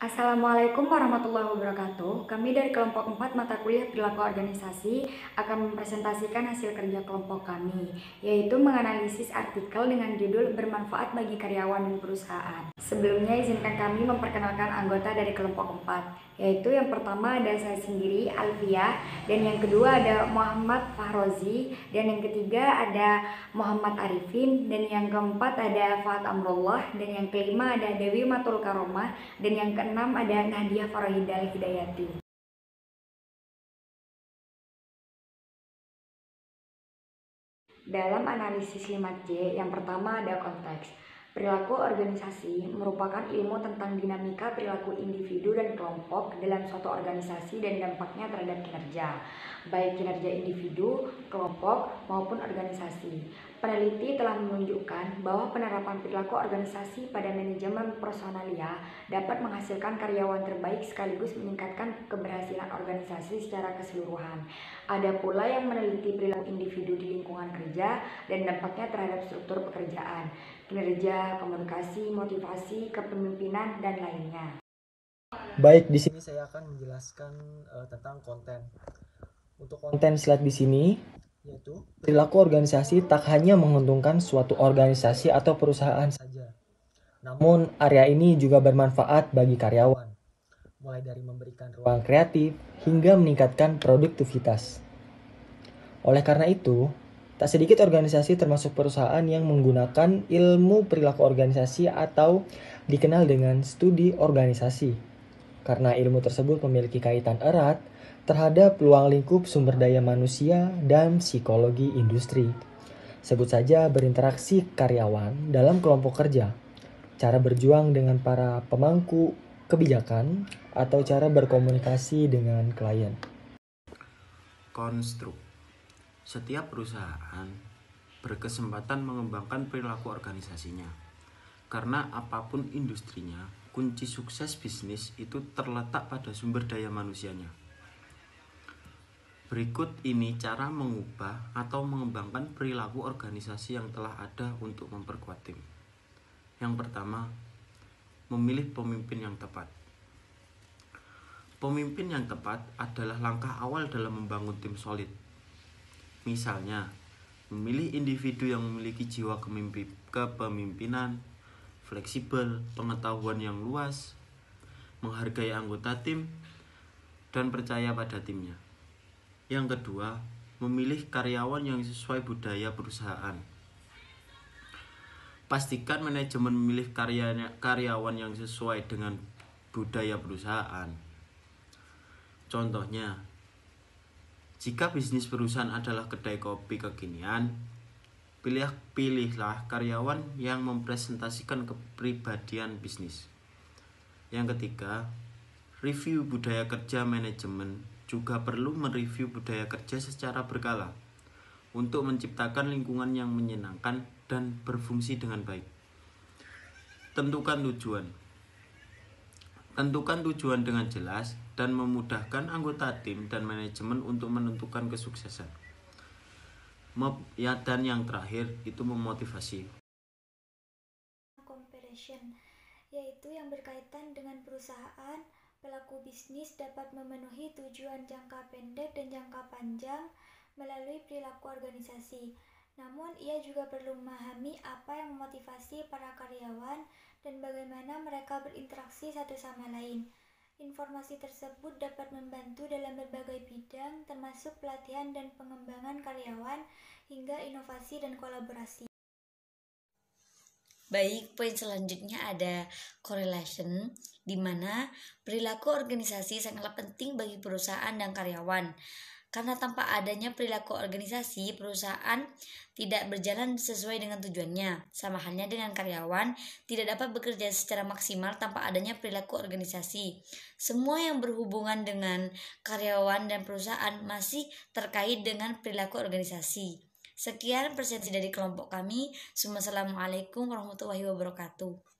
Assalamualaikum warahmatullahi wabarakatuh. Kami dari kelompok 4 mata kuliah perilaku organisasi akan mempresentasikan hasil kerja kelompok kami, yaitu menganalisis artikel dengan judul bermanfaat bagi karyawan dan perusahaan. Sebelumnya izinkan kami memperkenalkan anggota dari kelompok 4, yaitu yang pertama ada saya sendiri, Alfia, dan yang kedua ada Muhammad Fahrozi, dan yang ketiga ada Muhammad Arifin, dan yang keempat ada Fahad Amrullah, dan yang kelima ada Dewi Matul Karomah, dan yang keenam ada Nadia Farohidal Hidayati. Dalam analisis 5C, yang pertama ada konteks. Perilaku organisasi merupakan ilmu tentang dinamika perilaku individu dan kelompok dalam suatu organisasi dan dampaknya terhadap kinerja, baik kinerja individu, kelompok, maupun organisasi. Peneliti telah menunjukkan bahwa penerapan perilaku organisasi pada manajemen personalia dapat menghasilkan karyawan terbaik sekaligus meningkatkan keberhasilan organisasi secara keseluruhan. Ada pula yang meneliti perilaku individu di lingkungan kerja dan dampaknya terhadap struktur pekerjaan, kinerja, komunikasi, motivasi, kepemimpinan, dan lainnya. Baik, di sini saya akan menjelaskan tentang konten. Untuk konten slide di sini, yaitu perilaku organisasi tak hanya menguntungkan suatu organisasi atau perusahaan saja, namun area ini juga bermanfaat bagi karyawan, mulai dari memberikan ruang kreatif hingga meningkatkan produktivitas. Oleh karena itu, tak sedikit organisasi termasuk perusahaan yang menggunakan ilmu perilaku organisasi atau dikenal dengan studi organisasi. Karena ilmu tersebut memiliki kaitan erat terhadap ruang lingkup sumber daya manusia dan psikologi industri. Sebut saja berinteraksi karyawan dalam kelompok kerja, cara berjuang dengan para pemangku kebijakan, atau cara berkomunikasi dengan klien. Konstruk. Setiap perusahaan berkesempatan mengembangkan perilaku organisasinya. Karena apapun industrinya, kunci sukses bisnis itu terletak pada sumber daya manusianya. Berikut ini cara mengubah atau mengembangkan perilaku organisasi yang telah ada untuk memperkuat tim. Yang pertama, memilih pemimpin yang tepat. Pemimpin yang tepat adalah langkah awal dalam membangun tim solid. Misalnya, memilih individu yang memiliki jiwa kepemimpinan, fleksibel, pengetahuan yang luas, menghargai anggota tim, dan percaya pada timnya. Yang kedua, memilih karyawan yang sesuai budaya perusahaan. Pastikan manajemen memilih karyawan yang sesuai dengan budaya perusahaan. Contohnya, jika bisnis perusahaan adalah kedai kopi kekinian, pilihlah karyawan yang mempresentasikan kepribadian bisnis. Yang ketiga, review budaya kerja manajemen juga perlu mereview budaya kerja secara berkala untuk menciptakan lingkungan yang menyenangkan dan berfungsi dengan baik. Tentukan tujuan dengan jelas dan memudahkan anggota tim dan manajemen untuk menentukan kesuksesan. Dan yang terakhir itu memotivasi. Comparison, yaitu yang berkaitan dengan perusahaan, pelaku bisnis dapat memenuhi tujuan jangka pendek dan jangka panjang melalui perilaku organisasi. Namun, ia juga perlu memahami apa yang memotivasi para karyawan dan bagaimana mereka berinteraksi satu sama lain. Informasi tersebut dapat membantu dalam berbagai bidang, termasuk pelatihan dan pengembangan karyawan, hingga inovasi dan kolaborasi. Baik, poin selanjutnya ada correlation, di mana perilaku organisasi sangatlah penting bagi perusahaan dan karyawan. Karena tanpa adanya perilaku organisasi, perusahaan tidak berjalan sesuai dengan tujuannya. Sama halnya dengan karyawan, tidak dapat bekerja secara maksimal tanpa adanya perilaku organisasi. Semua yang berhubungan dengan karyawan dan perusahaan masih terkait dengan perilaku organisasi. Sekian presentasi dari kelompok kami. Assalamualaikum warahmatullahi wabarakatuh.